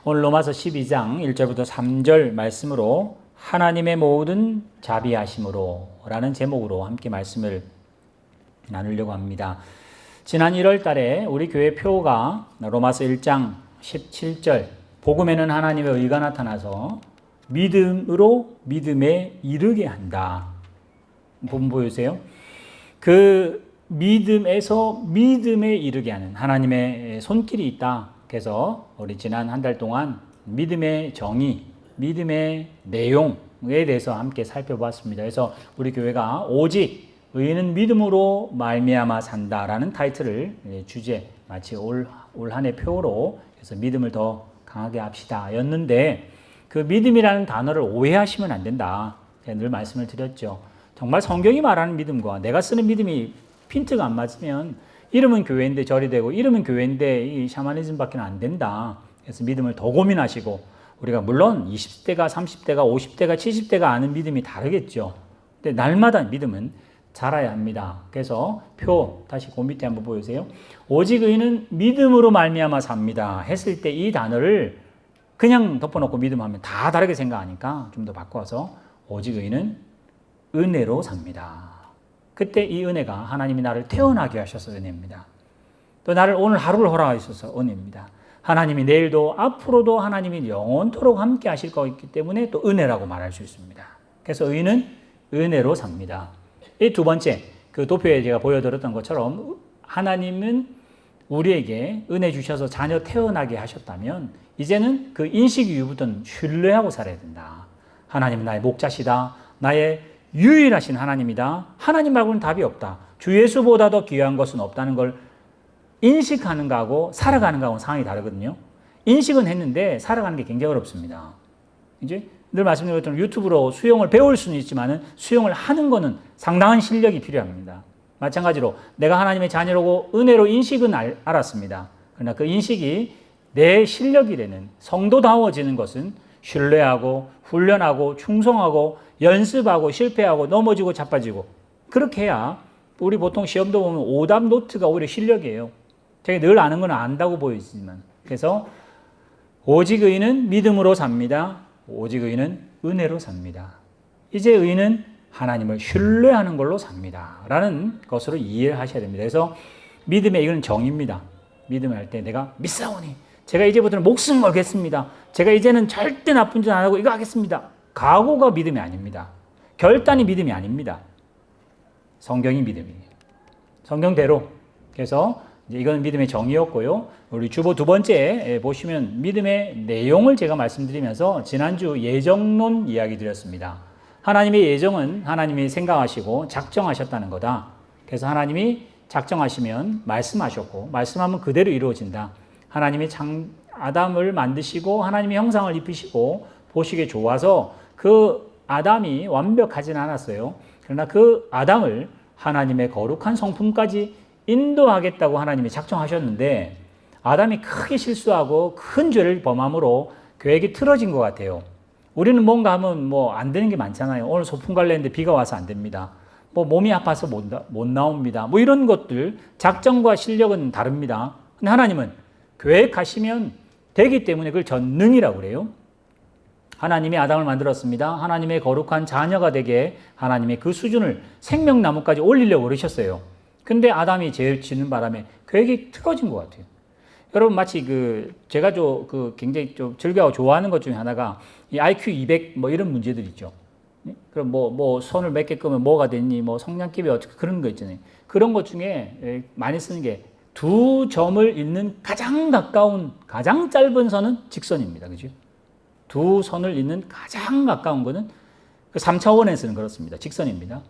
오늘 로마서 12장 1절부터 3절 말씀으로 하나님의 모든 자비하심으로 라는 제목으로 함께 말씀을 나누려고 합니다. 지난 1월 달에 우리 교회 표가 로마서 1장 17절 복음에는 하나님의 의가 나타나서 믿음으로 믿음에 이르게 한다. 부분 보여주세요. 그 믿음에서 믿음에 이르게 하는 하나님의 손길이 있다. 그래서 우리 지난 한 달 동안 믿음의 정의, 믿음의 내용에 대해서 함께 살펴봤습니다. 그래서 우리 교회가 오직 의인은 믿음으로 말미암아 산다라는 타이틀을 주제 마치 올 한 해 표로 그래서 믿음을 더 강하게 합시다 였는데 그 믿음이라는 단어를 오해하시면 안 된다. 제가 늘 말씀을 드렸죠. 정말 성경이 말하는 믿음과 내가 쓰는 믿음이 핀트가 안 맞으면 이름은 교회인데 절이 되고 이름은 교회인데 이 샤머니즘밖에 안 된다. 그래서 믿음을 더 고민하시고 우리가 물론 20대가 30대가 50대가 70대가 아는 믿음이 다르겠죠. 근데 날마다 믿음은 자라야 합니다. 그래서 표 다시 그 밑에 한번 보여주세요. 오직 의인은 믿음으로 말미암아 삽니다 했을 때 이 단어를 그냥 덮어놓고 믿음하면 다 다르게 생각하니까 좀 더 바꿔서 오직 의인은 은혜로 삽니다. 그때 이 은혜가 하나님이 나를 태어나게 하셔서 은혜입니다. 또 나를 오늘 하루를 허락하셔서 은혜입니다. 하나님이 내일도 앞으로도 하나님이 영원토록 함께 하실 거기 때문에 또 은혜라고 말할 수 있습니다. 그래서 의인은 은혜로 삽니다. 이 두 번째, 그 도표에 제가 보여드렸던 것처럼 하나님은 우리에게 은혜 주셔서 자녀 태어나게 하셨다면 이제는 그 인식 이후부터는 신뢰하고 살아야 된다. 하나님은 나의 목자시다. 나의 유일하신 하나님이다. 하나님 말고는 답이 없다. 주 예수보다 더 귀한 것은 없다는 걸 인식하는 거하고 살아가는 거하고는 상황이 다르거든요. 인식은 했는데 살아가는 게 굉장히 어렵습니다. 이제 늘 말씀드린 것처럼 유튜브로 수영을 배울 수는 있지만 수영을 하는 거는 상당한 실력이 필요합니다. 마찬가지로 내가 하나님의 자녀라고 은혜로 인식은 알았습니다. 그러나 그 인식이 내 실력이 되는 성도다워지는 것은 신뢰하고 훈련하고 충성하고 연습하고 실패하고 넘어지고 자빠지고 그렇게 해야 우리 보통 시험도 보면 오답 노트가 오히려 실력이에요. 제가 늘 아는 건 안다고 보이지만 그래서 오직 의인은 믿음으로 삽니다. 오직 의인은 은혜로 삽니다. 이제 의인은 하나님을 신뢰하는 걸로 삽니다. 라는 것으로 이해를 하셔야 됩니다. 그래서 믿음의 이건 정의입니다. 믿음을 할 때 내가 믿사오니 제가 이제부터는 목숨 걸겠습니다. 제가 이제는 절대 나쁜 짓 안 하고 이거 하겠습니다. 각오가 믿음이 아닙니다. 결단이 믿음이 아닙니다. 성경이 믿음이에요. 성경대로. 그래서 이건 믿음의 정의였고요. 우리 주보 두 번째 보시면 믿음의 내용을 제가 말씀드리면서 지난주 예정론 이야기 드렸습니다. 하나님의 예정은 하나님이 생각하시고 작정하셨다는 거다. 그래서 하나님이 작정하시면 말씀하셨고 말씀하면 그대로 이루어진다. 하나님이 아담을 만드시고 하나님의 형상을 입히시고 보시기에 좋아서 그 아담이 완벽하진 않았어요. 그러나 그 아담을 하나님의 거룩한 성품까지 인도하겠다고 하나님이 작정하셨는데 아담이 크게 실수하고 큰 죄를 범함으로 계획이 틀어진 것 같아요. 우리는 뭔가 하면 뭐 안 되는 게 많잖아요. 오늘 소풍 갈래 했는데 비가 와서 안 됩니다. 뭐 몸이 아파서 못 나옵니다. 뭐 이런 것들 작정과 실력은 다릅니다. 근데 하나님은 계획하시면 되기 때문에 그걸 전능이라고 그래요. 하나님이 아담을 만들었습니다. 하나님의 거룩한 자녀가 되게 하나님의 그 수준을 생명나무까지 올리려고 그러셨어요. 근데 아담이 죄를 짓는 바람에 계획이 틀어진 것 같아요. 여러분 마치 제가 굉장히 좀 즐겨하고 좋아하는 것 중에 하나가 이 IQ 200 뭐 이런 문제들 있죠. 그럼 뭐 손을 몇 개 끄면 뭐가 됐니? 뭐 성냥개비 어떻게 그런 거 있잖아요. 그런 것 중에 많이 쓰는 게 두 점을 잇는 가장 가까운 가장 짧은 선은 직선입니다. 그죠? 두 선을 잇는 가장 가까운 거는 그 3차원에서는 그렇습니다. 직선입니다.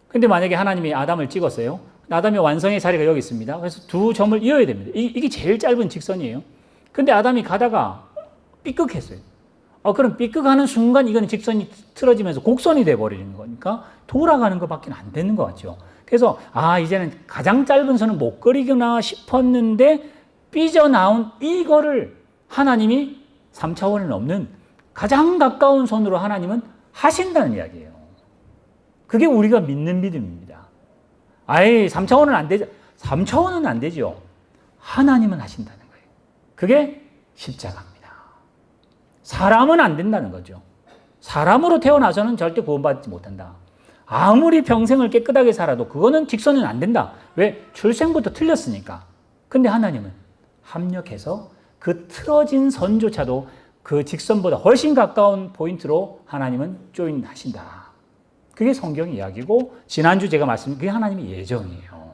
근데 만약에 하나님이 아담을 찍었어요. 아담의 완성의 자리가 여기 있습니다. 그래서 두 점을 이어야 됩니다. 이게 제일 짧은 직선이에요. 근데 아담이 가다가 삐끗했어요. 그럼 삐끗하는 순간 이거는 직선이 틀어지면서 곡선이 돼버리는 거니까 돌아가는 것밖에 안 되는 것 같죠. 그래서 이제는 가장 짧은 선은 못 그리구나 싶었는데 삐져나온 이거를 하나님이 3차원을 넘는 가장 가까운 선으로 하나님은 하신다는 이야기예요. 그게 우리가 믿는 믿음입니다. 3차원은 안 되죠. 3차원은 안 되죠. 하나님은 하신다는 거예요. 그게 십자가입니다. 사람은 안 된다는 거죠. 사람으로 태어나서는 절대 구원받지 못한다. 아무리 평생을 깨끗하게 살아도 그거는 직선은 안 된다. 왜? 출생부터 틀렸으니까. 근데 하나님은 합력해서 그 틀어진 선조차도 그 직선보다 훨씬 가까운 포인트로 하나님은 조인하신다. 그게 성경 이야기고, 지난주 제가 말씀드린 그게 하나님의 예정이에요.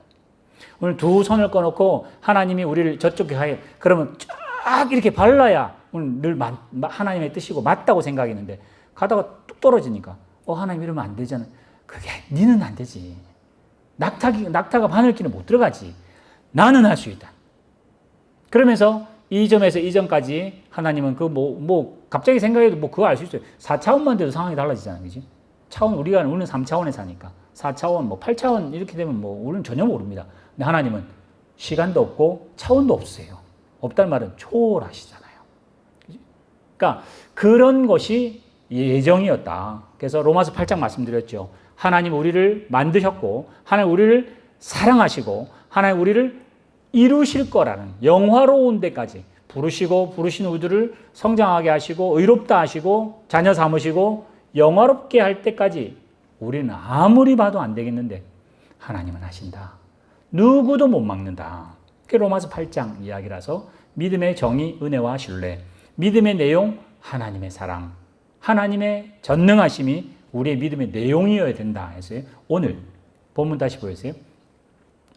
오늘 두 손을 꺼놓고 하나님이 우리를 저쪽에 가게, 그러면 쫙 이렇게 발라야 오늘 늘 하나님의 뜻이고 맞다고 생각했는데, 가다가 뚝 떨어지니까 하나님 이러면 안 되잖아. 그게 니는 안 되지. 낙타가 바늘길에 못 들어가지. 나는 할 수 있다. 그러면서 이 점에서 이 점까지 하나님은 갑자기 생각해도 그거 알 수 있어요. 4차원만 돼도 상황이 달라지잖아요. 그지? 우리는 3차원에 사니까. 4차원, 8차원 이렇게 되면 우리는 전혀 모릅니다. 근데 하나님은 시간도 없고 차원도 없으세요. 없다는 말은 초월하시잖아요. 그지? 그러니까 그런 것이 예정이었다. 그래서 로마서 8장 말씀드렸죠. 하나님 우리를 만드셨고, 하나님 우리를 사랑하시고, 하나님 우리를 이루실 거라는 영화로운 데까지 부르시고, 부르신 우리들을 성장하게 하시고, 의롭다 하시고, 자녀 삼으시고, 영화롭게 할 때까지 우리는 아무리 봐도 안 되겠는데 하나님은 하신다. 누구도 못 막는다. 그게 로마서 8장 이야기라서 믿음의 정의, 은혜와 신뢰, 믿음의 내용, 하나님의 사랑, 하나님의 전능하심이 우리의 믿음의 내용이어야 된다 해서요. 오늘 본문 다시 보여주세요.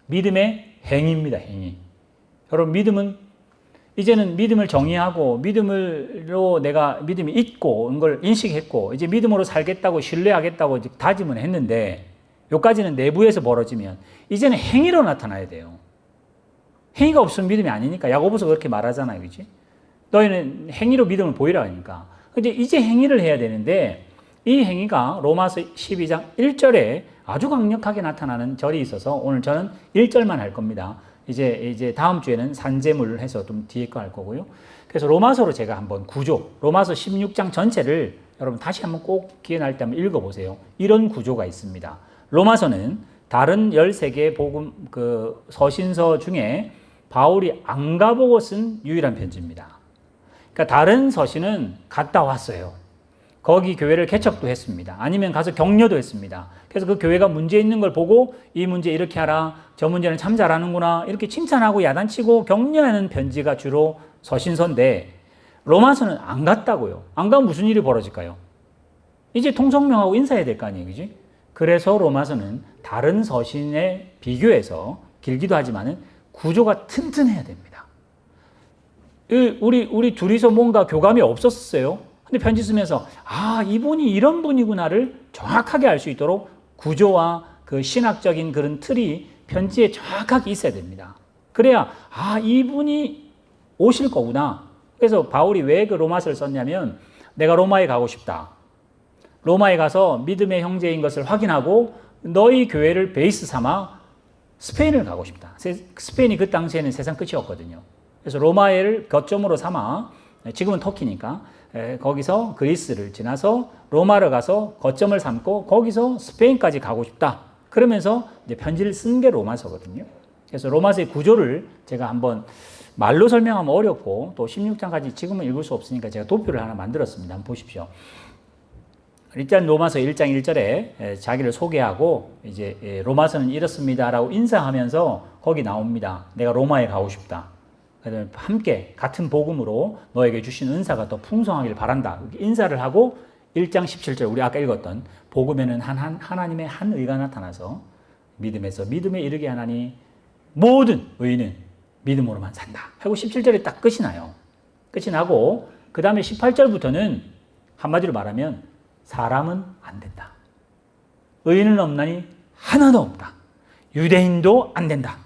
믿음의 행위입니다. 행위. 여러분, 믿음은 이제는 믿음을 정의하고 믿음으로 내가 믿음이 있고 걸 인식했고 이제 믿음으로 살겠다고 신뢰하겠다고 다짐은 했는데, 여기까지는 내부에서 벌어지면 이제는 행위로 나타나야 돼요. 행위가 없으면 믿음이 아니니까 야고보서 그렇게 말하잖아요. 그렇지? 너희는 행위로 믿음을 보이라 하니까. 근데 이제 행위를 해야 되는데, 이 행위가 로마서 12장 1절에 아주 강력하게 나타나는 절이 있어서 오늘 저는 1절만 할 겁니다. 이제 다음 주에는 산재물을 해서 좀 뒤에 거 할 거고요. 그래서 로마서로 제가 한번 로마서 16장 전체를 여러분 다시 한번 꼭 기회 날 때 한번 읽어보세요. 이런 구조가 있습니다. 로마서는 다른 13개의 복음, 서신서 중에 바울이 안 가보고 쓴 유일한 편지입니다. 그러니까 다른 서신은 갔다 왔어요. 거기 교회를 개척도 했습니다. 아니면 가서 격려도 했습니다. 그래서 그 교회가 문제 있는 걸 보고 이 문제 이렇게 하라, 저 문제는 참 잘하는구나, 이렇게 칭찬하고 야단치고 격려하는 편지가 주로 서신서인데, 로마서는 안 갔다고요. 안 가면 무슨 일이 벌어질까요? 이제 통성명하고 인사해야 될 거 아니에요. 그지? 그래서 로마서는 다른 서신에 비교해서 길기도 하지만은 구조가 튼튼해야 됩니다. 우리 둘이서 뭔가 교감이 없었어요. 근데 편지 쓰면서 이분이 이런 분이구나를 정확하게 알 수 있도록 구조와 그 신학적인 그런 틀이 편지에 정확하게 있어야 됩니다. 그래야 이분이 오실 거구나. 그래서 바울이 왜 그 로마서를 썼냐면, 내가 로마에 가고 싶다. 로마에 가서 믿음의 형제인 것을 확인하고 너희 교회를 베이스 삼아 스페인을 가고 싶다. 스페인이 그 당시에는 세상 끝이었거든요. 그래서 로마를 거점으로 삼아, 지금은 터키니까 거기서 그리스를 지나서 로마를 가서 거점을 삼고 거기서 스페인까지 가고 싶다. 그러면서 이제 편지를 쓴 게 로마서거든요. 그래서 로마서의 구조를 제가 한번 말로 설명하면 어렵고 또 16장까지 지금은 읽을 수 없으니까 제가 도표를 하나 만들었습니다. 한번 보십시오. 일단 로마서 1장 1절에 자기를 소개하고 이제 로마서는 이렇습니다라고 인사하면서 거기 나옵니다. 내가 로마에 가고 싶다. 함께 같은 복음으로 너에게 주신 은사가 더 풍성하길 바란다. 인사를 하고 1장 17절 우리 아까 읽었던 복음에는 하나님의 한 의가 나타나서 믿음에서 믿음에 이르게 하나니 모든 의인은 믿음으로만 산다 하고 17절에 딱 끝이 나요. 끝이 나고 그 다음에 18절부터는 한마디로 말하면 사람은 안 된다. 의인은 없나니 하나도 없다. 유대인도 안 된다.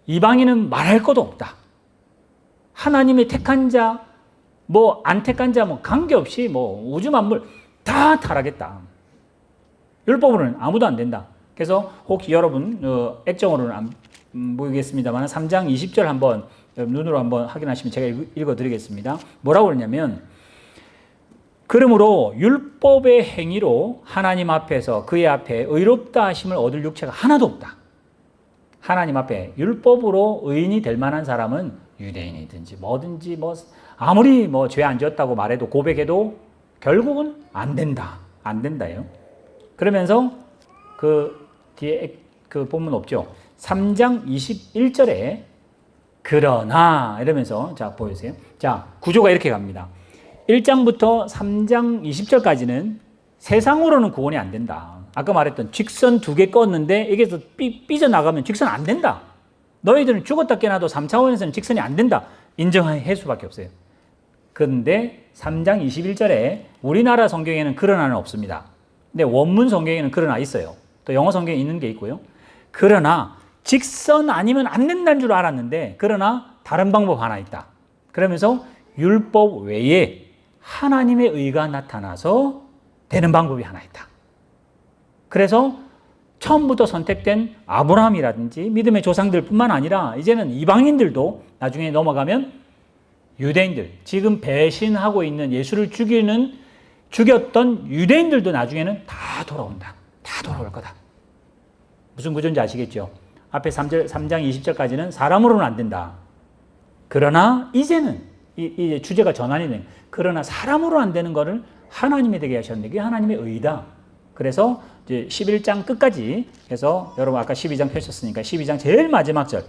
이방인은 말할 것도 없다. 하나님의 택한 자, 안 택한 자, 관계없이 우주 만물 다 타락했다. 율법으로는 아무도 안 된다. 그래서 혹시 여러분 액정으로는 안 보이겠습니다만 3장 20절 한번 눈으로 한번 확인하시면 제가 읽어드리겠습니다. 뭐라고 그러냐면, 그러므로 율법의 행위로 하나님 앞에서 그의 앞에 의롭다 하심을 얻을 육체가 하나도 없다. 하나님 앞에 율법으로 의인이 될 만한 사람은 유대인이든지 뭐든지 뭐 아무리 뭐 죄 안 지었다고 말해도 고백해도 결국은 안 된다. 안 된다요. 그러면서 그 뒤에 그 본문 없죠. 3장 21절에 그러나 이러면서 자 보여주세요. 자 구조가 이렇게 갑니다. 1장부터 3장 20절까지는 세상으로는 구원이 안 된다. 아까 말했던 직선 2개 껐는데 여기서 삐져나가면 직선 안 된다. 너희들은 죽었다 깨나도 3차원에서는 직선이 안 된다. 인정할 수밖에 없어요. 그런데 3장 21절에 우리나라 성경에는 그러나는 없습니다. 근데 원문 성경에는 그러나 있어요. 또 영어 성경에 있는 게 있고요. 그러나 직선 아니면 안 된다는 줄 알았는데 그러나 다른 방법 하나 있다. 그러면서 율법 외에 하나님의 의가 나타나서 되는 방법이 하나 있다. 그래서 처음부터 선택된 아브라함이라든지 믿음의 조상들뿐만 아니라 이제는 이방인들도 나중에 넘어가면 유대인들, 지금 배신하고 있는 예수를 죽였던 유대인들도 나중에는 다 돌아온다. 다 돌아올 거다. 무슨 구조인지 아시겠죠? 앞에 3장 20절까지는 사람으로는 안 된다. 그러나 이제는 이 주제가 전환이 된 그러나 사람으로 안 되는 것을 하나님이 되게 하셨는데 그게 하나님의 의다. 그래서 이제 11장 끝까지 해서 여러분 아까 12장 펼쳤으니까 12장 제일 마지막 절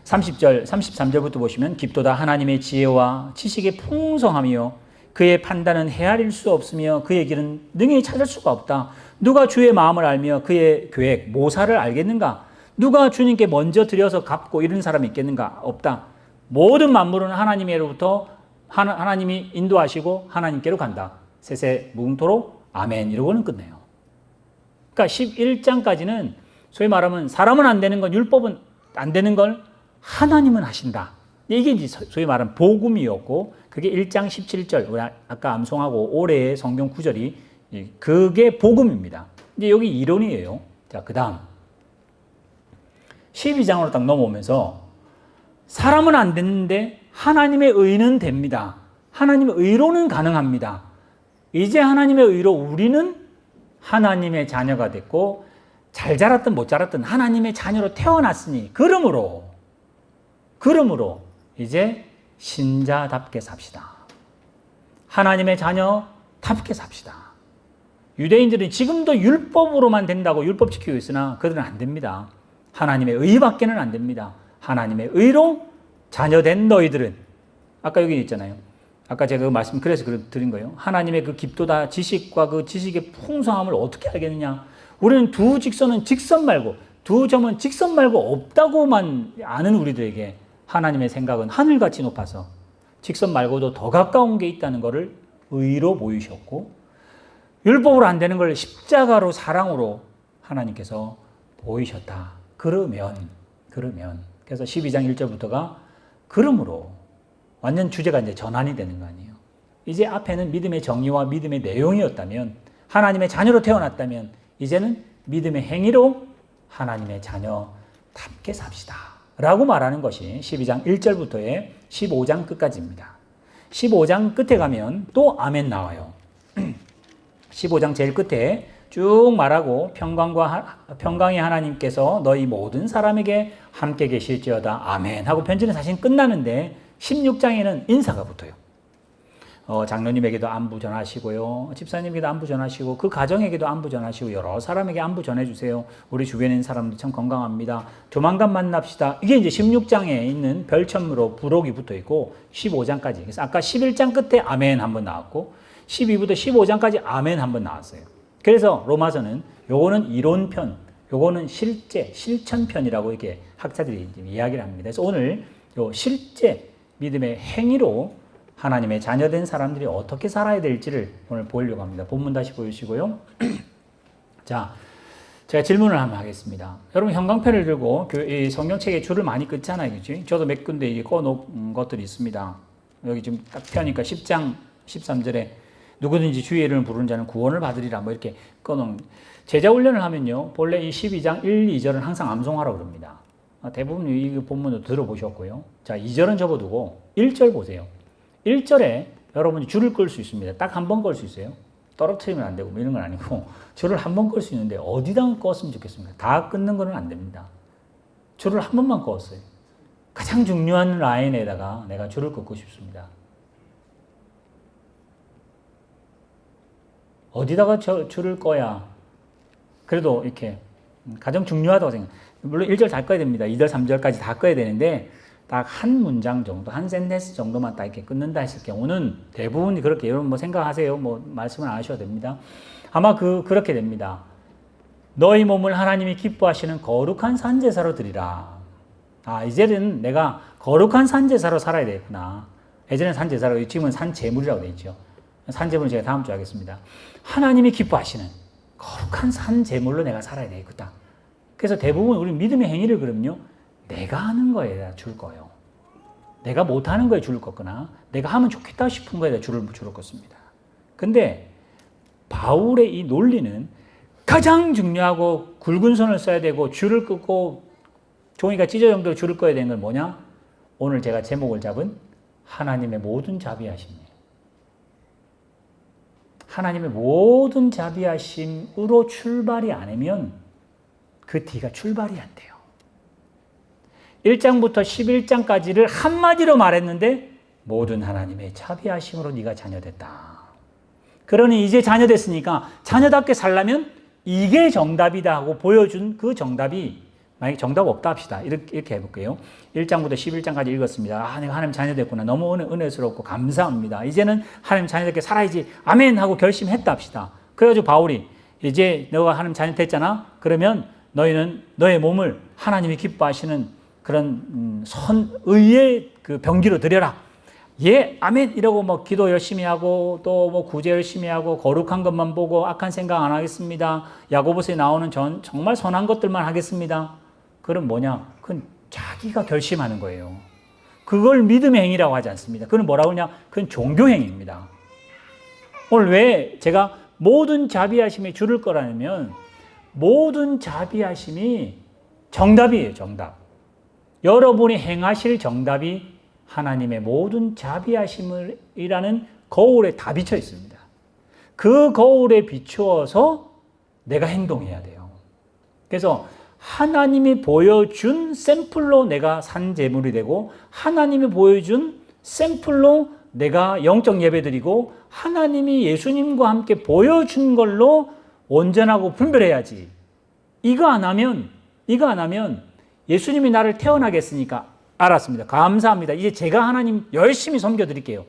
30절, 33절부터 보시면 깊도다 하나님의 지혜와 지식의 풍성함이요 그의 판단은 헤아릴 수 없으며 그의 길은 능히 찾을 수가 없다. 누가 주의 마음을 알며 그의 계획, 모사를 알겠는가? 누가 주님께 먼저 드려서 갚고 이런 사람이 있겠는가? 없다. 모든 만물은 하나님으로부터 하나님이 인도하시고 하나님께로 간다. 세세 무궁토록 아멘 이러고는 끝내요. 그러니까 11장까지는 소위 말하면 사람은 안 되는 건 율법은 안 되는 걸 하나님은 하신다. 이게 이제 소위 말하는 복음이었고 그게 1장 17절 우리 아까 암송하고 올해의 성경 구절이 그게 복음입니다. 이제 여기 이론이에요. 자, 그다음 12장으로 딱 넘어오면서 사람은 안 됐는데 하나님의 의는 됩니다. 하나님의 의로는 가능합니다. 이제 하나님의 의로 우리는 하나님의 자녀가 됐고 잘 자랐든 못 자랐든 하나님의 자녀로 태어났으니 그러므로 이제 신자답게 삽시다. 하나님의 자녀답게 삽시다. 유대인들은 지금도 율법으로만 된다고 율법 지키고 있으나 그들은 안 됩니다. 하나님의 의밖에는 안 됩니다. 하나님의 의로 자녀된 너희들은 아까 여기 있잖아요. 아까 제가 그 말씀 그래서 드린 거예요. 하나님의 그 깊도다 지식과 그 지식의 풍성함을 어떻게 알겠느냐? 우리는 두 직선은 직선 말고 두 점은 직선 말고 없다고만 아는 우리들에게 하나님의 생각은 하늘같이 높아서 직선 말고도 더 가까운 게 있다는 것을 의로 보이셨고 율법으로 안 되는 걸 십자가로 사랑으로 하나님께서 보이셨다. 그러면 그래서 12장 1절부터가 그러므로 완전 주제가 이제 전환이 되는 거 아니에요. 이제 앞에는 믿음의 정의와 믿음의 내용이었다면 하나님의 자녀로 태어났다면 이제는 믿음의 행위로 하나님의 자녀답게 삽시다. 라고 말하는 것이 12장 1절부터의 15장 끝까지입니다. 15장 끝에 가면 또 아멘 나와요. 15장 제일 끝에 쭉 말하고 평강의 하나님께서 너희 모든 사람에게 함께 계실지어다 아멘 하고 편지는 사실 끝나는데 16장에는 인사가 붙어요. 장로님에게도 안부 전하시고요. 집사님에게도 안부 전하시고 그 가정에게도 안부 전하시고 여러 사람에게 안부 전해주세요. 우리 주변에 있는 사람들 참 건강합니다. 조만간 만납시다. 이게 이제 16장에 있는 별첨으로 부록이 붙어 있고 15장까지. 그래서 아까 11장 끝에 아멘 한번 나왔고 12부터 15장까지 아멘 한번 나왔어요. 그래서 로마서는 요거는 이론편, 요거는 실천편이라고 이렇게 학자들이 이야기를 합니다. 그래서 오늘 요 실제 믿음의 행위로 하나님의 자녀된 사람들이 어떻게 살아야 될지를 오늘 보려고 합니다. 본문 다시 보여주시고요. 자, 제가 질문을 한번 하겠습니다. 여러분 형광펜을 들고 이 성경책에 줄을 많이 긋잖아요. 그치? 저도 몇 군데 꺼놓은 것들이 있습니다. 여기 지금 딱 펴니까 10장 13절에 누구든지 주의 이름을 부르는 자는 구원을 받으리라 뭐 이렇게 꺼놓은 제자 훈련을 하면요. 본래 이 12장 1, 2절은 항상 암송하라고 그럽니다. 대부분 이 본문도 들어보셨고요. 자, 2절은 접어두고 1절 보세요. 1절에 여러분이 줄을 끌 수 있습니다. 딱 한 번 끌 수 있어요. 떨어뜨리면 안 되고 뭐 이런 건 아니고 줄을 한 번 끌 수 있는데 어디다 껐으면 좋겠습니까? 다 끊는 건 안 됩니다. 줄을 한 번만 껐어요. 가장 중요한 라인에다가 내가 줄을 긋고 싶습니다. 어디다가 줄을 꺼야 그래도 이렇게 가장 중요하다고 생각해요. 물론 1절 다 꺼야 됩니다. 2절, 3절까지 다 꺼야 되는데 딱 한 문장 정도, 한 센텐스 정도만 딱 이렇게 끊는다 했을 경우는 대부분 그렇게 여러분 뭐 생각하세요. 뭐 말씀을 안 하셔도 됩니다. 아마 그렇게 됩니다. 너희 몸을 하나님이 기뻐하시는 거룩한 산제사로 드리라. 이제는 내가 거룩한 산제사로 살아야 되겠구나. 예전엔 산제사로, 지금은 산제물이라고 되어 있죠. 산제물은 제가 다음 주에 하겠습니다. 하나님이 기뻐하시는 거룩한 산제물로 내가 살아야 되겠다. 그래서 대부분 우리 믿음의 행위를 그러면요, 내가 하는 거에다 줄 거예요. 내가 못하는 거에 줄을 걷거나 내가 하면 좋겠다 싶은 거에다 줄을 걷습니다. 근데 바울의 이 논리는 가장 중요하고 굵은 선을 써야 되고 줄을 긋고 종이가 찢어 정도로 줄을 꺼야 되는 건 뭐냐? 오늘 제가 제목을 잡은 하나님의 모든 자비하심이에요. 하나님의 모든 자비하심으로 출발이 아니면 그 뒤가 출발이 안 돼요. 1장부터 11장까지를 한마디로 말했는데 모든 하나님의 자비하심으로 네가 자녀됐다. 그러니 이제 자녀됐으니까 자녀답게 살려면 이게 정답이다 하고 보여준 그 정답이, 만약에 정답 없다 합시다. 이렇게 해볼게요. 1장부터 11장까지 읽었습니다. 내가 하나님 자녀됐구나. 너무 은혜스럽고 감사합니다. 이제는 하나님 자녀답게 살아야지. 아멘 하고 결심했다 합시다. 그래가지고 바울이 이제 너가 하나님 자녀 됐잖아. 그러면 너희는 너의 몸을 하나님이 기뻐하시는 그런 의의 그 병기로 드려라. 예, 아멘 이러고 뭐 기도 열심히 하고 또 뭐 구제 열심히 하고 거룩한 것만 보고 악한 생각 안 하겠습니다. 야고보서에 나오는 정말 선한 것들만 하겠습니다. 그건 뭐냐? 그건 자기가 결심하는 거예요. 그걸 믿음의 행위라고 하지 않습니다. 그건 뭐라고 하냐? 그건 종교 행위입니다. 오늘 왜 제가 모든 자비하심에 줄을 거라면 모든 자비하심이 정답이에요. 정답. 여러분이 행하실 정답이 하나님의 모든 자비하심이라는 거울에 다 비쳐 있습니다. 그 거울에 비추어서 내가 행동해야 돼요. 그래서 하나님이 보여준 샘플로 내가 산 제물이 되고 하나님이 보여준 샘플로 내가 영적 예배 드리고 하나님이 예수님과 함께 보여준 걸로 온전하고 분별해야지. 이거 안 하면 예수님이 나를 태어나게 했으니까 알았습니다. 감사합니다. 이제 제가 하나님 열심히 섬겨드릴게요.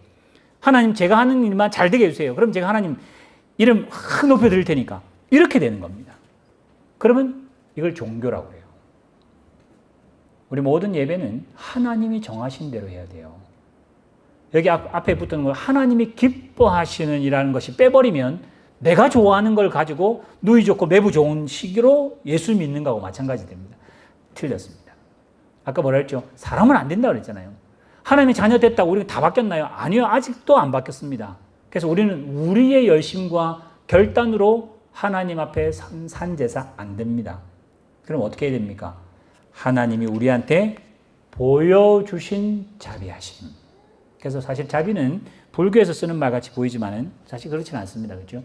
하나님 제가 하는 일만 잘 되게 해주세요. 그럼 제가 하나님 이름 확 높여드릴 테니까. 이렇게 되는 겁니다. 그러면 이걸 종교라고 해요. 우리 모든 예배는 하나님이 정하신 대로 해야 돼요. 여기 앞에 붙는 거 하나님이 기뻐하시는 이라는 것이 빼버리면 내가 좋아하는 걸 가지고 누이 좋고 매부 좋은 시기로 예수 믿는 거하고 마찬가지 됩니다. 틀렸습니다. 아까 뭐라 했죠? 사람은 안 된다고 그랬잖아요. 하나님이 자녀 됐다고 우리가 다 바뀌었나요? 아니요. 아직도 안 바뀌었습니다. 그래서 우리는 우리의 열심과 결단으로 하나님 앞에 산 제사 안 됩니다. 그럼 어떻게 해야 됩니까? 하나님이 우리한테 보여주신 자비하심. 그래서 사실 자비는 불교에서 쓰는 말 같이 보이지만은 사실 그렇지는 않습니다. 그렇죠?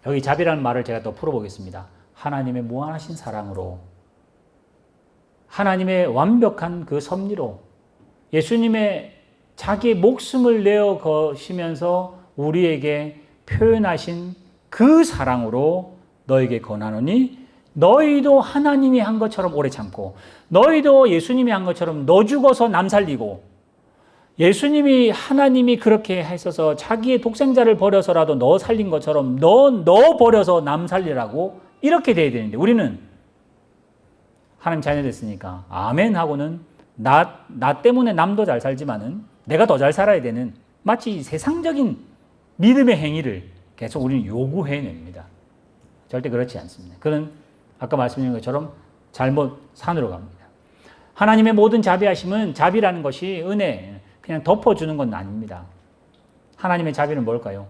여기 자비라는 말을 제가 또 풀어보겠습니다. 하나님의 무한하신 사랑으로, 하나님의 완벽한 그 섭리로, 예수님의 자기의 목숨을 내어 거시면서 우리에게 표현하신 그 사랑으로 너에게 권하노니 너희도 하나님이 한 것처럼 오래 참고 너희도 예수님이 한 것처럼 너 죽어서 남 살리고, 예수님이 하나님이 그렇게 했어서 자기의 독생자를 버려서라도 너 살린 것처럼 너 버려서 남 살리라고 이렇게 돼야 되는데 우리는 하나님 자녀 됐으니까 아멘 하고는 나 때문에 남도 잘 살지만은 내가 더 잘 살아야 되는 마치 세상적인 믿음의 행위를 계속 우리는 요구해냅니다. 절대 그렇지 않습니다. 그는 아까 말씀드린 것처럼 잘못 산으로 갑니다. 하나님의 모든 자비하심은, 자비라는 것이 은혜, 그냥 덮어주는 건 아닙니다. 하나님의 자비는 뭘까요?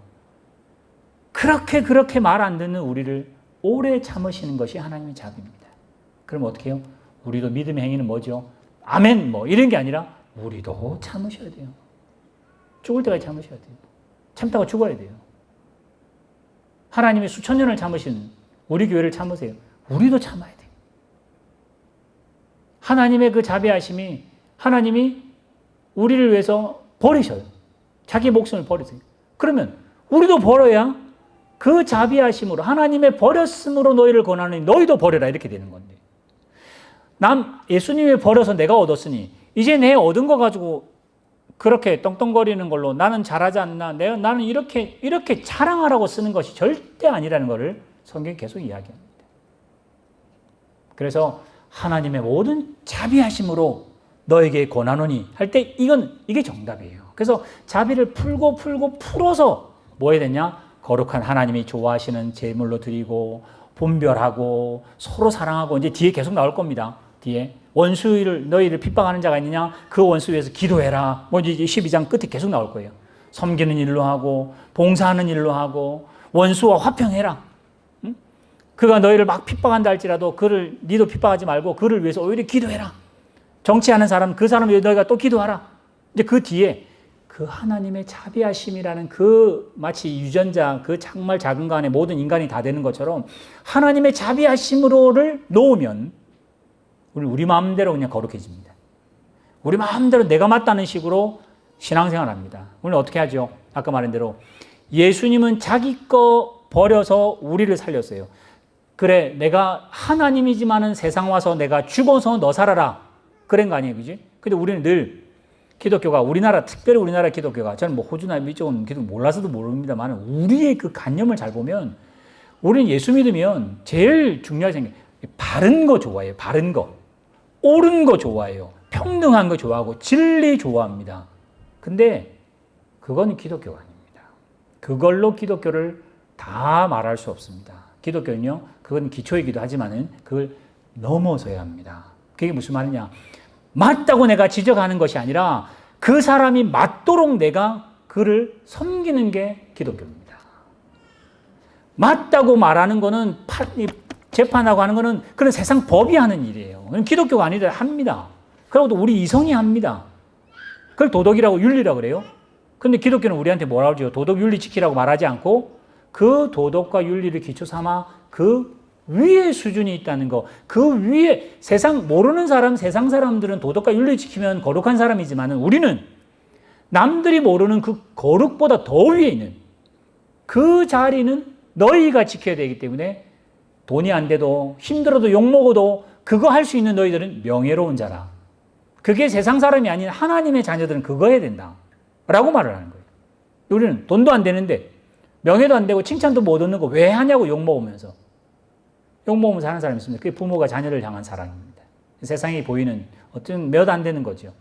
그렇게 말 안 듣는 우리를 오래 참으시는 것이 하나님의 자비입니다. 그럼 어떻게 해요? 우리도 믿음의 행위는 뭐죠? 아멘 이런 게 아니라 우리도 참으셔야 돼요. 죽을 때까지 참으셔야 돼요. 참다가 죽어야 돼요. 하나님이 수천 년을 참으신 우리 교회를 참으세요. 우리도 참아야 돼요. 하나님의 그 자비하심이 하나님이 우리를 위해서 버리셔요. 자기 목숨을 버리세요. 그러면 우리도 버려야 그 자비하심으로 하나님의 버렸음으로 너희를 권하느니 너희도 버려라 이렇게 되는 건데 예수님이 버려서 내가 얻었으니 이제 내 얻은 거 가지고 그렇게 떵떵거리는 걸로 나는 잘하지 않나 나는 이렇게 자랑하라고 쓰는 것이 절대 아니라는 것을 성경이 계속 이야기합니다. 그래서 하나님의 모든 자비하심으로 너에게 권하노니 할 때 이게 정답이에요. 그래서 자비를 풀어서 뭐 해야 되냐? 거룩한 하나님이 좋아하시는 제물로 드리고 분별하고 서로 사랑하고 이제 뒤에 계속 나올 겁니다. 뒤에 너희를 핍박하는 자가 있느냐? 그 원수 위해서 기도해라. 뭐 이제 12장 끝에 계속 나올 거예요. 섬기는 일로 하고 봉사하는 일로 하고 원수와 화평해라. 응? 그가 너희를 막 핍박한다 할지라도 니도 핍박하지 말고 그를 위해서 오히려 기도해라. 정치하는 사람 그 사람 위해 너희가 또 기도하라. 이제 그 뒤에 그 하나님의 자비하심이라는 그 마치 유전자 그 정말 작은 거 안에 모든 인간이 다 되는 것처럼 하나님의 자비하심으로를 놓으면 우리 마음대로 그냥 거룩해집니다. 우리 마음대로 내가 맞다는 식으로 신앙생활을 합니다. 우리는 어떻게 하죠? 아까 말한 대로 예수님은 자기 거 버려서 우리를 살렸어요. 그래 내가 하나님이지만은 세상 와서 내가 죽어서 너 살아라. 그런 거 아니에요. 그지? 근데 우리는 늘 기독교가 특별히 우리나라 기독교가 저는 뭐 호주나 이쪽은 기독 몰라서도 모릅니다만 우리의 그 관념을 잘 보면 우리는 예수 믿으면 제일 중요한 게 바른 거 좋아해요. 바른 거. 옳은 거 좋아해요. 평등한 거 좋아하고 진리 좋아합니다. 근데 그건 기독교가 아닙니다. 그걸로 기독교를 다 말할 수 없습니다. 기독교는요. 그건 기초이기도 하지만은 그걸 넘어서야 합니다. 그게 무슨 말이냐? 맞다고 내가 지적하는 것이 아니라 그 사람이 맞도록 내가 그를 섬기는 게 기독교입니다. 맞다고 말하는 거는 재판하고 하는 거는 그런 세상 법이 하는 일이에요. 그건 기독교가 아니라 합니다. 그리고 우리 이성이 합니다. 그걸 도덕이라고 윤리라고 그래요. 근데 기독교는 우리한테 뭐라고 하죠? 도덕 윤리 지키라고 말하지 않고 그 도덕과 윤리를 기초 삼아 그 위에 수준이 있다는 거, 그 위에 모르는 세상 사람들은 도덕과 윤리 지키면 거룩한 사람이지만 우리는 남들이 모르는 그 거룩보다 더 위에 있는 그 자리는 너희가 지켜야 되기 때문에 돈이 안 돼도 힘들어도 욕먹어도 그거 할 수 있는 너희들은 명예로운 자라. 그게 세상 사람이 아닌 하나님의 자녀들은 그거 해야 된다. 라고 말을 하는 거예요. 우리는 돈도 안 되는데 명예도 안 되고 칭찬도 못 얻는 거 왜 하냐고 욕먹으면서. 욕먹으면서 하는 사람이 있습니다. 그게 부모가 자녀를 향한 사랑입니다. 세상에 보이는 어떤 몇 안 되는 거죠.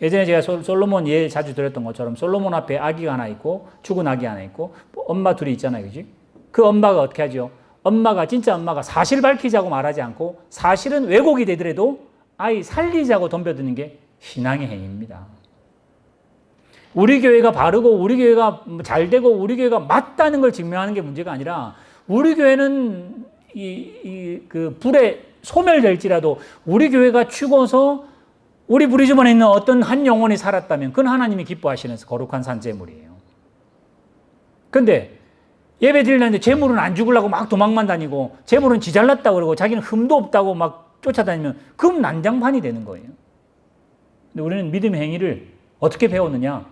예전에 제가 솔로몬 예 자주 드렸던 것처럼 솔로몬 앞에 아기가 하나 있고 죽은 아기 하나 있고 엄마 둘이 있잖아요. 그지? 그 엄마가 어떻게 하죠? 진짜 엄마가 사실 밝히자고 말하지 않고 사실은 왜곡이 되더라도 아이 살리자고 덤벼드는 게 신앙의 행위입니다. 우리 교회가 바르고 우리 교회가 잘 되고 우리 교회가 맞다는 걸 증명하는 게 문제가 아니라 우리 교회는 그 불에 소멸될지라도 우리 교회가 죽어서 우리 부리주머니에 있는 어떤 한 영혼이 살았다면 그건 하나님이 기뻐하시는 거룩한 산재물이에요. 근데 예배 드리려는데 재물은 안 죽으려고 막 도망만 다니고 재물은 지 잘났다고 그러고 자기는 흠도 없다고 막 쫓아다니면 그건 난장판이 되는 거예요. 근데 우리는 믿음의 행위를 어떻게 배웠느냐?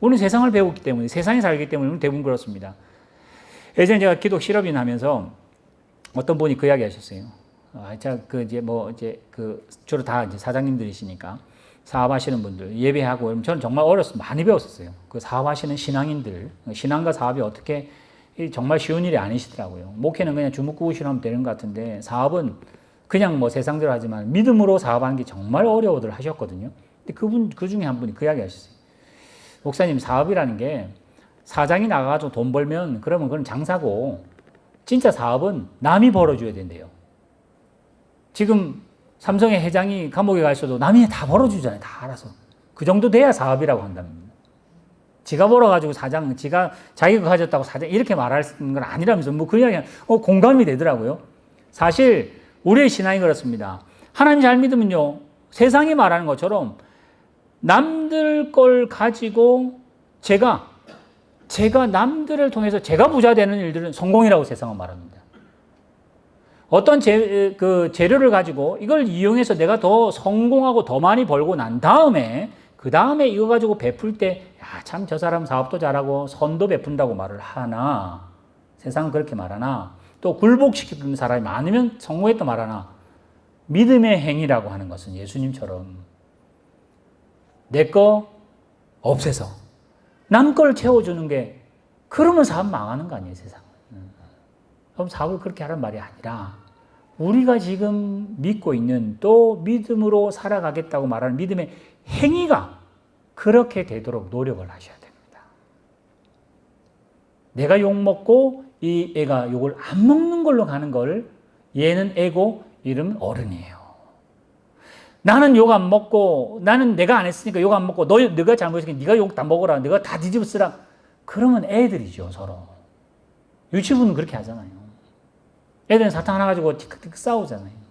우리는 세상을 배웠기 때문에 세상에 살기 때문에 우리는 대부분 그렇습니다. 예전에 제가 기독 실업인 하면서 어떤 분이 그 이야기 하셨어요. 주로 다 이제 사장님들이시니까 사업하시는 분들 예배하고 저는 정말 어렸을 때 많이 배웠었어요. 그 사업하시는 신앙인들 신앙과 사업이 어떻게 정말 쉬운 일이 아니시더라고요. 목회는 그냥 주먹구구시로 하면 되는 것 같은데 사업은 그냥 뭐 세상대로 하지만 믿음으로 사업하는 게 정말 어려워들 하셨거든요. 근데 그 중에 한 분이 그 이야기 하셨어요. 목사님 사업이라는 게 사장이 나가가지고 돈 벌면 그러면 그건 장사고 진짜 사업은 남이 벌어줘야 된대요. 지금 삼성의 회장이 감옥에 가 있어도 남이 다 벌어주잖아요. 다 알아서. 그 정도 돼야 사업이라고 한답니다. 지가 벌어가지고 자기가 가졌다고 사장 이렇게 말하는 건 아니라면서 뭐 그 이야기 공감이 되더라고요. 사실 우리의 신앙이 그렇습니다. 하나님 잘 믿으면요. 세상이 말하는 것처럼 남들 걸 가지고 제가 남들을 통해서 제가 부자 되는 일들은 성공이라고 세상은 말합니다. 어떤 그 재료를 가지고 이걸 이용해서 내가 더 성공하고 더 많이 벌고 난 다음에 그 다음에 이거 가지고 베풀 때 참 저 사람 사업도 잘하고 선도 베푼다고 말을 하나, 세상은 그렇게 말하나, 또 굴복시키는 사람이 많으면 성공했다 말하나, 믿음의 행위라고 하는 것은 예수님처럼 내 거 없애서 남 걸 채워주는 게, 그러면 사업 망하는 거 아니에요, 세상은. 그럼 사업을 그렇게 하란 말이 아니라 우리가 지금 믿고 있는, 또 믿음으로 살아가겠다고 말하는 믿음의 행위가 그렇게 되도록 노력을 하셔야 됩니다. 내가 욕 먹고 이 애가 욕을 안 먹는 걸로 가는 걸, 얘는 애고 이름은 어른이에요. 나는 욕 안 먹고, 나는 내가 안 했으니까 욕 안 먹고, 너가 잘못했으니까 네가 욕 다 먹어라, 네가 다 뒤집어 쓰라. 그러면 애들이죠, 서로. 유치부는 그렇게 하잖아요. 애들은 사탕 하나 가지고 티격태격 싸우잖아요.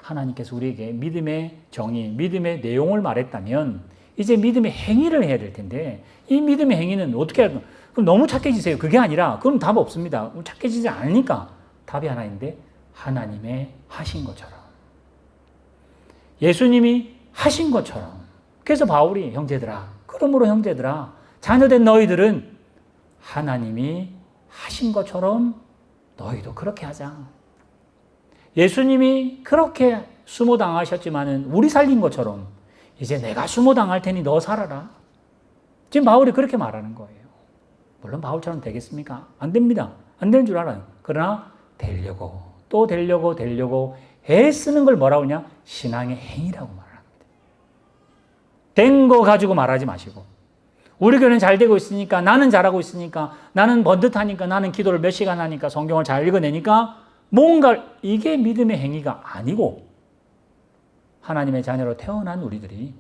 하나님께서 우리에게 믿음의 정의, 믿음의 내용을 말했다면 이제 믿음의 행위를 해야 될 텐데, 이 믿음의 행위는 어떻게 할까? 그럼 너무 착해지세요. 그게 아니라 그럼 답 없습니다. 착해지지 않으니까 답이 하나인데, 하나님의 하신 것처럼, 예수님이 하신 것처럼. 그래서 바울이 형제들아, 그러므로 형제들아, 자녀된 너희들은 하나님이 하신 것처럼 너희도 그렇게 하자. 예수님이 그렇게 수모당하셨지만은 우리 살린 것처럼 이제 내가 수모당할 테니 너 살아라. 지금 바울이 그렇게 말하는 거예요. 물론 바울처럼 되겠습니까? 안 됩니다. 안 되는 줄 알아요. 그러나 되려고, 또 되려고 애쓰는 걸 뭐라고 하냐? 신앙의 행위라고 말합니다. 된 거 가지고 말하지 마시고, 우리 교회는 잘 되고 있으니까, 나는 잘하고 있으니까, 나는 번듯하니까, 나는 기도를 몇 시간 하니까, 성경을 잘 읽어내니까, 뭔가, 이게 믿음의 행위가 아니고, 하나님의 자녀로 태어난 우리들이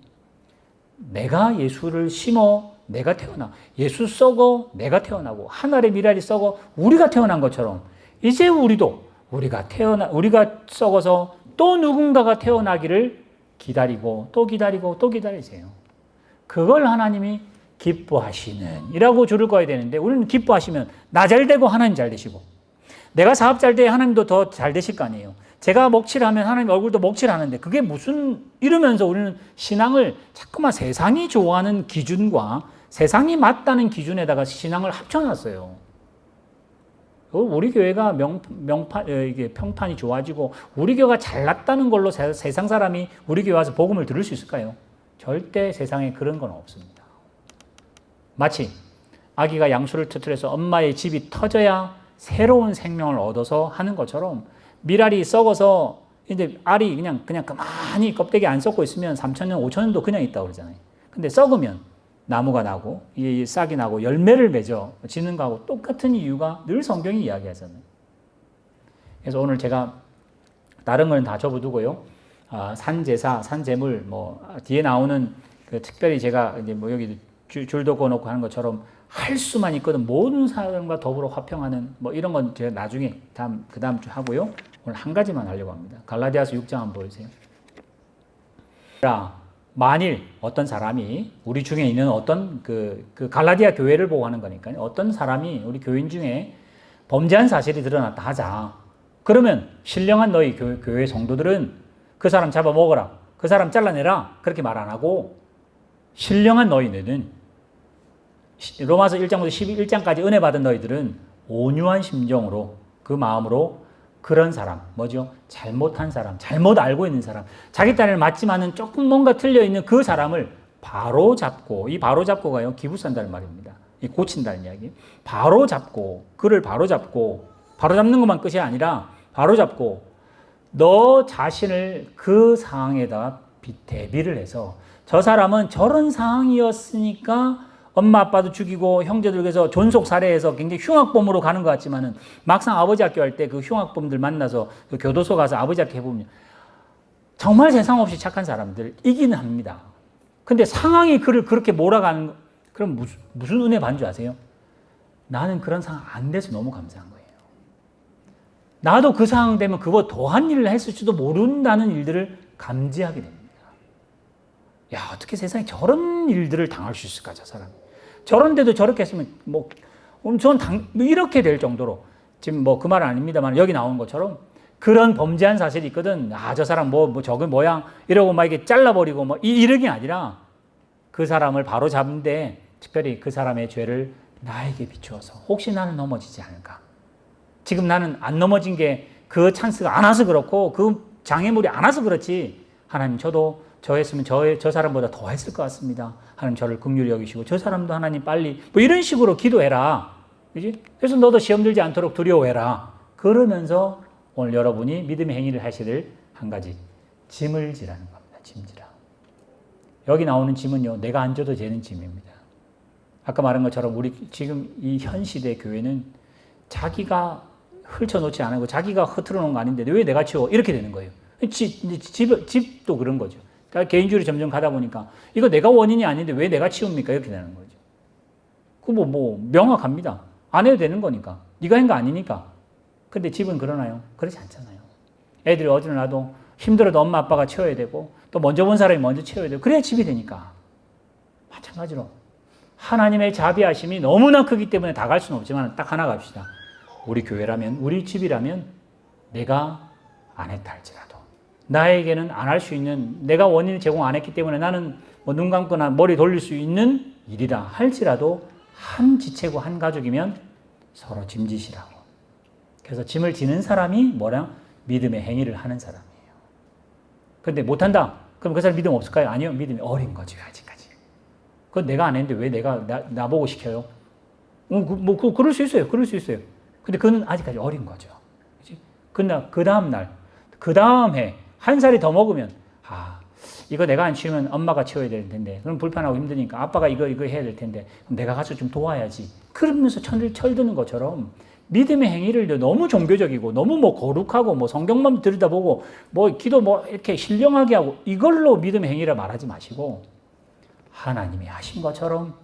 내가 예수를 심어 내가 태어나, 예수 썩어 내가 태어나고, 하늘의 미랄이 썩어 우리가 태어난 것처럼 이제 우리도 우리가 썩어서 또 누군가가 태어나기를 기다리고 또 기다리고 또 기다리세요. 그걸 하나님이 기뻐하시는 이라고 줄을 꺼야 되는데, 우리는 기뻐하시면 나 잘 되고 하나님 잘 되시고, 내가 사업 잘 돼 하나님도 더 잘 되실 거 아니에요. 제가 먹칠하면 하나님 얼굴도 먹칠하는데, 그게 무슨, 이러면서 우리는 신앙을 자꾸만 세상이 좋아하는 기준과 세상이 맞다는 기준에다가 신앙을 합쳐놨어요. 우리 교회가 이게 평판이 좋아지고 우리 교회가 잘났다는 걸로 세상 사람이 우리 교회 와서 복음을 들을 수 있을까요? 절대 세상에 그런 건 없습니다. 마치 아기가 양수를 터뜨려서 엄마의 집이 터져야 새로운 생명을 얻어서 하는 것처럼, 미랄이 썩어서 이제 알이 그냥 가만히 껍데기 안 썩고 있으면 3,000년, 5,000년도 그냥 있다고 그러잖아요. 근데 썩으면 나무가 나고 이 싹이 나고 열매를 맺어 지는 거하고 똑같은 이유가 늘 성경이 이야기하잖아요. 그래서 오늘 제가 다른 건 다 접어두고요. 산제사, 산제물, 뒤에 나오는 그 특별히 제가 이제 여기 줄도 그어놓고 하는 것처럼 할 수만 있거든 모든 사람과 더불어 화평하는 이런 건 제가 나중에 그 다음 주 하고요. 오늘 한 가지만 하려고 합니다. 갈라디아서 6장 한번 보여주세요. 만일 어떤 사람이, 우리 중에 있는 어떤 그 갈라디아 교회를 보고 하는 거니까요. 어떤 사람이 우리 교인 중에 범죄한 사실이 드러났다 하자. 그러면 신령한 너희 교회 성도들은 그 사람 잡아 먹어라, 그 사람 잘라내라, 그렇게 말 안 하고, 신령한 너희는, 로마서 1장부터 11장까지 은혜 받은 너희들은 온유한 심정으로, 그 마음으로 그런 사람, 잘못한 사람, 잘못 알고 있는 사람, 자기 딴에는 맞지만은 조금 뭔가 틀려있는 그 사람을 바로 잡고, 이 바로 잡고가요, 기부산다는 말입니다. 이 고친다는 이야기. 바로 잡고, 그를 바로 잡고, 바로 잡는 것만 끝이 아니라, 바로 잡고, 너 자신을 그 상황에다가 대비를 해서, 저 사람은 저런 상황이었으니까 엄마 아빠도 죽이고 형제들께서 존속 살해해서 굉장히 흉악범으로 가는 것 같지만은, 막상 아버지 학교 할 때 그 흉악범들 만나서 그 교도소 가서 아버지 학교 해보면 정말 세상 없이 착한 사람들이기는 합니다. 근데 상황이 그를 그렇게 몰아가는, 그럼 무슨 은혜 받는 줄 아세요? 나는 그런 상황 안 돼서 너무 감사한 거예요. 나도 그 상황 되면 그거 더한 일을 했을지도 모른다는 일들을 감지하게 됩니다. 야, 어떻게 세상에 저런 일들을 당할 수 있을까, 저 사람이. 저런데도 저렇게 했으면, 이렇게 될 정도로 지금 뭐 그 말은 아닙니다만 여기 나온 것처럼 그런 범죄한 사실이 있거든. 아, 저 사람 뭐 저거 모양 이러고 막 이게 잘라버리고 뭐 이런 게 아니라 그 사람을 바로 잡는데 특별히 그 사람의 죄를 나에게 비추어서 혹시 나는 넘어지지 않을까. 지금 나는 안 넘어진 게 그 찬스가 안 와서 그렇고 그 장애물이 안 와서 그렇지. 하나님 저도 저 했으면 저 사람보다 더 했을 것 같습니다. 하나님 저를 긍휼히 여기시고 저 사람도 하나님 빨리 뭐 이런 식으로 기도해라. 그지? 그래서 너도 시험 들지 않도록 두려워해라. 그러면서 오늘 여러분이 믿음의 행위를 하셔야 될 한 가지 짐을 지라는 겁니다. 짐지라. 여기 나오는 짐은요. 내가 안 져도 되는 짐입니다. 아까 말한 것처럼 우리 지금 이 현 시대 교회는 자기가 펼쳐놓지 않고 자기가 흐트러 놓은 거 아닌데 왜 내가 치워? 이렇게 되는 거예요. 집도 그런 거죠. 그러니까 개인주의로 점점 가다 보니까 이거 내가 원인이 아닌데 왜 내가 치웁니까? 이렇게 되는 거죠. 그 명확합니다. 안 해도 되는 거니까. 네가 한 거 아니니까. 근데 집은 그러나요? 그렇지 않잖아요. 애들이 어디를 놔도 힘들어도 엄마 아빠가 치워야 되고 또 먼저 본 사람이 먼저 치워야 되고 그래야 집이 되니까. 마찬가지로 하나님의 자비하심이 너무나 크기 때문에 다 갈 수는 없지만 딱 하나 갑시다. 우리 교회라면, 우리 집이라면 내가 안 했다 할지라도 나에게는 안 할 수 있는, 내가 원인을 제공 안 했기 때문에 나는 뭐 눈 감거나 머리 돌릴 수 있는 일이라 할지라도 한 지체고 한 가족이면 서로 짐지시라고. 그래서 짐을 지는 사람이 뭐랑 믿음의 행위를 하는 사람이에요. 그런데 못한다. 그럼 그 사람 믿음 없을까요? 아니요. 믿음이 어린 거죠. 아직까지. 그건 내가 안 했는데 왜 내가 나보고 시켜요? 그럴 수 있어요. 그럴 수 있어요. 근데 그는 아직까지 어린 거죠. 그치? 그러나 그 다음 해, 한 살이 더 먹으면, 이거 내가 안 치우면 엄마가 치워야 될 텐데, 그럼 불편하고 힘드니까 아빠가 이거 해야 될 텐데, 그럼 내가 가서 좀 도와야지. 그러면서 철드는 것처럼 믿음의 행위를 너무 종교적이고, 너무 거룩하고, 성경만 들여다보고, 기도 이렇게 신령하게 하고, 이걸로 믿음의 행위를 말하지 마시고, 하나님이 하신 것처럼,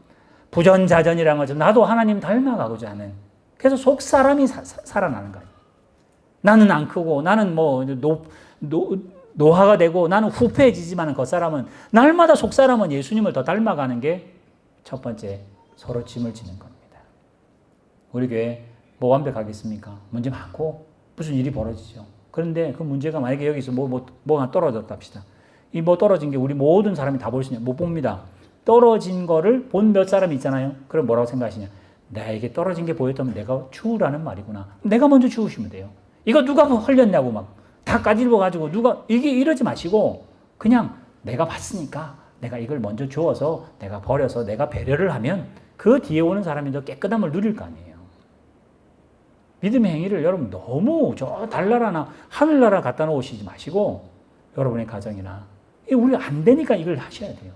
부전자전이라는 것처럼, 나도 하나님 닮아가고자 하는, 그래서 속 사람이 살아나는 거예요. 나는 안 크고, 나는 노화가 되고, 나는 후패해지지만 겉사람은, 날마다 속 사람은 예수님을 더 닮아가는 게 첫 번째, 서로 짐을 지는 겁니다. 우리 교회 완벽하겠습니까? 문제 많고, 무슨 일이 벌어지죠. 그런데 그 문제가 만약에 여기서 뭐가 떨어졌다 합시다. 이 떨어진 게 우리 모든 사람이 다 볼 수 있냐? 못 봅니다. 떨어진 거를 본 몇 사람이 있잖아요. 그럼 뭐라고 생각하시냐? 나에게 떨어진 게 보였다면 내가 주우라는 말이구나. 내가 먼저 주우시면 돼요. 이거 누가 흘렸냐고 다 까집어가지고 이게 이러지 마시고 그냥 내가 봤으니까 내가 이걸 먼저 주워서 내가 버려서 내가 배려를 하면 그 뒤에 오는 사람이 더 깨끗함을 누릴 거 아니에요. 믿음의 행위를 여러분 너무 저 달나라나 하늘나라 갖다 놓으시지 마시고 여러분의 가정이나 우리가 안 되니까 이걸 하셔야 돼요.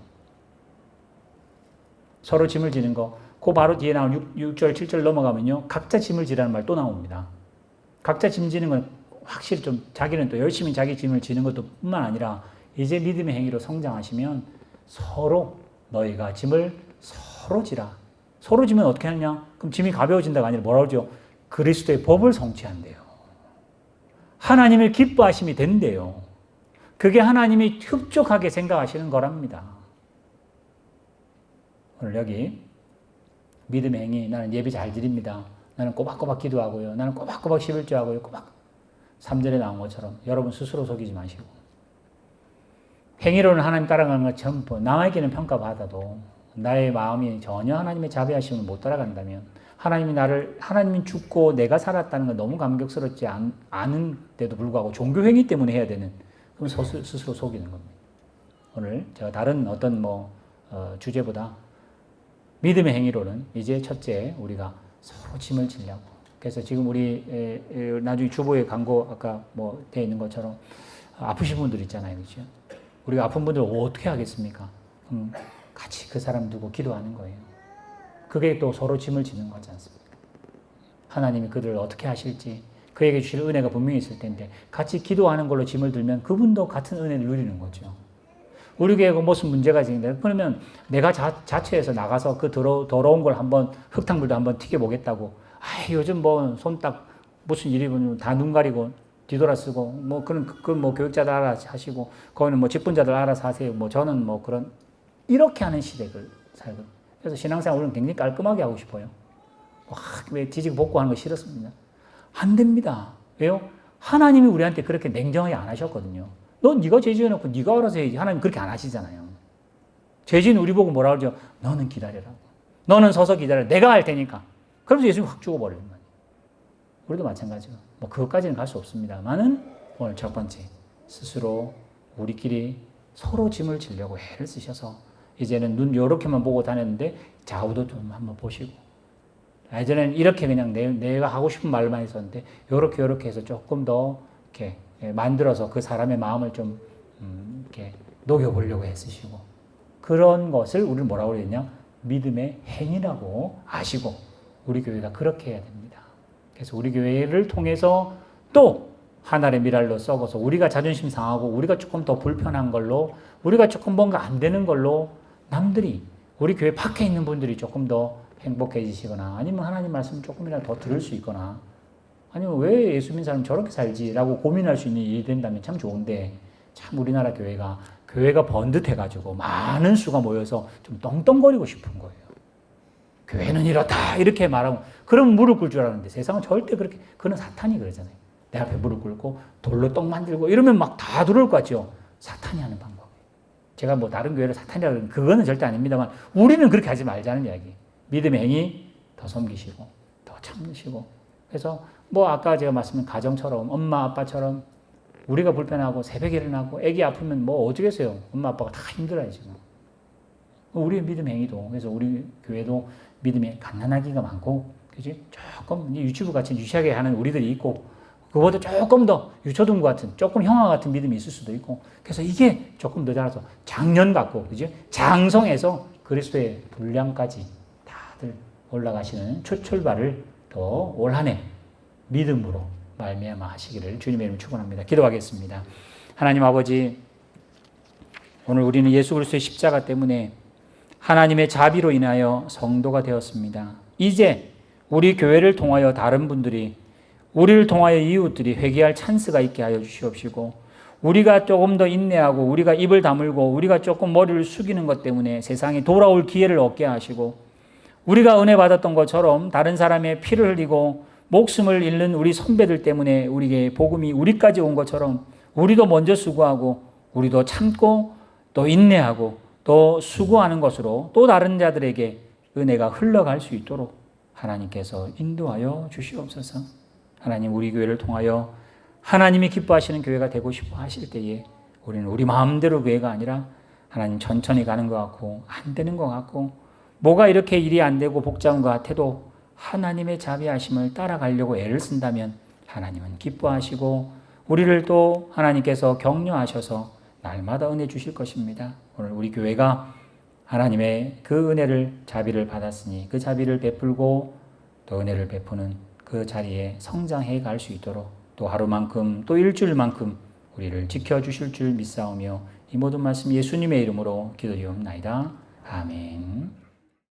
서로 짐을 지는 거. 그 바로 뒤에 나온 6절, 7절 넘어가면요. 각자 짐을 지라는 말 또 나옵니다. 각자 짐 지는 건 확실히 좀 자기는 또 열심히 자기 짐을 지는 것도 뿐만 아니라 이제 믿음의 행위로 성장하시면 서로 너희가 짐을 서로 지라. 서로 지면 어떻게 하냐? 그럼 짐이 가벼워진다가 아니라 뭐라고 하죠? 그리스도의 법을 성취한대요. 하나님을 기뻐하심이 된대요. 그게 하나님이 흡족하게 생각하시는 거랍니다. 오늘 여기 믿음의 행위, 나는 예배 잘 드립니다. 나는 꼬박꼬박 기도하고요. 나는 꼬박꼬박 11조 하고요. 꼬박 3절에 나온 것처럼 여러분 스스로 속이지 마시고 행위로는 하나님 따라가는 것 전부 남에게는 평가받아도 나의 마음이 전혀 하나님의 자비하심을 못 따라간다면 하나님이 죽고 내가 살았다는 건 너무 감격스럽지 않은데도 불구하고 종교행위 때문에 해야 되는 그럼 스스로 속이는 겁니다. 오늘 제가 다른 어떤 주제보다 믿음의 행위로는 이제 첫째 우리가 서로 짐을 지려고. 그래서 지금 우리 나중에 주보에 광고 아까 돼 있는 것처럼 아프신 분들 있잖아요, 그렇죠? 우리가 아픈 분들 어떻게 하겠습니까? 같이 그 사람 두고 기도하는 거예요. 그게 또 서로 짐을 지는 거지 않습니까? 하나님이 그들을 어떻게 하실지 그에게 주실 은혜가 분명히 있을 텐데 같이 기도하는 걸로 짐을 들면 그분도 같은 은혜를 누리는 거죠. 우리 교회가 무슨 문제가 생긴다. 그러면 내가 자체에서 나가서 그 더러운 걸 한번 흙탕물도 한번 튀겨보겠다고. 요즘 손딱 무슨 일이 보면 다 눈 가리고 뒤돌아 쓰고 그건 교육자들 알아서 하시고 거기는 직분자들 알아서 하세요. 저는 그런 이렇게 하는 시대를 살거든요. 그래서 신앙생활 우리는 굉장히 깔끔하게 하고 싶어요. 왜 뒤지고 볶고 하는 거 싫었습니다. 안 됩니다. 왜요? 하나님이 우리한테 그렇게 냉정하게 안 하셨거든요. 넌 네가 죄 지어놓고 네가 알아서 해야지. 하나님 그렇게 안 하시잖아요. 죄진 우리 보고 뭐라 그러죠? 너는 기다려라고. 너는 서서 기다려. 내가 할 테니까. 그러면서 예수님 확 죽어버리는 거예요. 우리도 마찬가지죠. 뭐 그것까지는 갈 수 없습니다만은 오늘 첫 번째 스스로 우리끼리 서로 짐을 지려고 애를 쓰셔서 이제는 눈 요렇게만 보고 다녔는데 좌우도 좀 한번 보시고 예전에는 이렇게 그냥 내가 하고 싶은 말만 했었는데 요렇게 해서 조금 더 이렇게 만들어서 그 사람의 마음을 좀 이렇게 녹여보려고 애쓰시고 그런 것을 우리는 뭐라고 그랬냐? 믿음의 행위라고 아시고 우리 교회가 그렇게 해야 됩니다. 그래서 우리 교회를 통해서 또 하나의 미랄로 썩어서 우리가 자존심 상하고 우리가 조금 더 불편한 걸로 우리가 조금 뭔가 안 되는 걸로 남들이 우리 교회 밖에 있는 분들이 조금 더 행복해지시거나 아니면 하나님 말씀 조금이라도 더 들을 수 있거나 아니면 왜 예수 믿는 사람 저렇게 살지라고 고민할 수 있는 일이 된다면 참 좋은데 참 우리나라 교회가 번듯해가지고 많은 수가 모여서 좀 떵떵거리고 싶은 거예요. 교회는 이렇다 이렇게 말하고 그럼 무릎 꿇을 줄 알았는데 세상은 절대 그렇게 그건 사탄이 그러잖아요. 내 앞에 무릎 꿇고 돌로 떡 만들고 이러면 막 다 들어올 것 같죠. 사탄이 하는 방법. 제가 뭐 다른 교회를 사탄이라고 그러면 그거는 절대 아닙니다만 우리는 그렇게 하지 말자는 이야기. 믿음의 행위 더 섬기시고 더 참으시고 그래서 뭐 아까 제가 말씀드린 가정처럼 엄마 아빠처럼 우리가 불편하고 새벽에 일어나고 애기 아프면 뭐 어쩌겠어요. 엄마 아빠가 다 힘들어요 지금. 우리의 믿음 행위도 그래서 우리 교회도 믿음이 갓난아기가 많고 그지 조금 유치부 같이 유치하게 하는 우리들이 있고 그보다 조금 더 유초등 같은 조금 형아 같은 믿음이 있을 수도 있고 그래서 이게 조금 더 자라서 장년 같고 그지 장성해서 그리스도의 분량까지 다들 올라가시는 첫 출발을 더 올 한 해 믿음으로 말미암아 하시기를 주님의 이름으로 축원합니다. 기도하겠습니다. 하나님 아버지 오늘 우리는 예수 그리스도의 십자가 때문에 하나님의 자비로 인하여 성도가 되었습니다. 이제 우리 교회를 통하여 다른 분들이 우리를 통하여 이웃들이 회개할 찬스가 있게 하여 주시옵시고 우리가 조금 더 인내하고 우리가 입을 다물고 우리가 조금 머리를 숙이는 것 때문에 세상에 돌아올 기회를 얻게 하시고 우리가 은혜 받았던 것처럼 다른 사람의 피를 흘리고 목숨을 잃는 우리 선배들 때문에 우리에게 복음이 우리까지 온 것처럼 우리도 먼저 수고하고 우리도 참고 또 인내하고 또 수고하는 것으로 또 다른 자들에게 은혜가 흘러갈 수 있도록 하나님께서 인도하여 주시옵소서. 하나님 우리 교회를 통하여 하나님이 기뻐하시는 교회가 되고 싶어 하실 때에 우리는 우리 마음대로 교회가 아니라 하나님 천천히 가는 것 같고 안 되는 것 같고 뭐가 이렇게 일이 안 되고 복잡한 것 같아도 하나님의 자비하심을 따라가려고 애를 쓴다면 하나님은 기뻐하시고 우리를 또 하나님께서 격려하셔서 날마다 은혜 주실 것입니다. 오늘 우리 교회가 하나님의 그 은혜를 자비를 받았으니 그 자비를 베풀고 또 은혜를 베푸는 그 자리에 성장해 갈 수 있도록 또 하루만큼 또 일주일만큼 우리를 지켜주실 줄 믿사오며 이 모든 말씀 예수님의 이름으로 기도드리옵나이다. 아멘.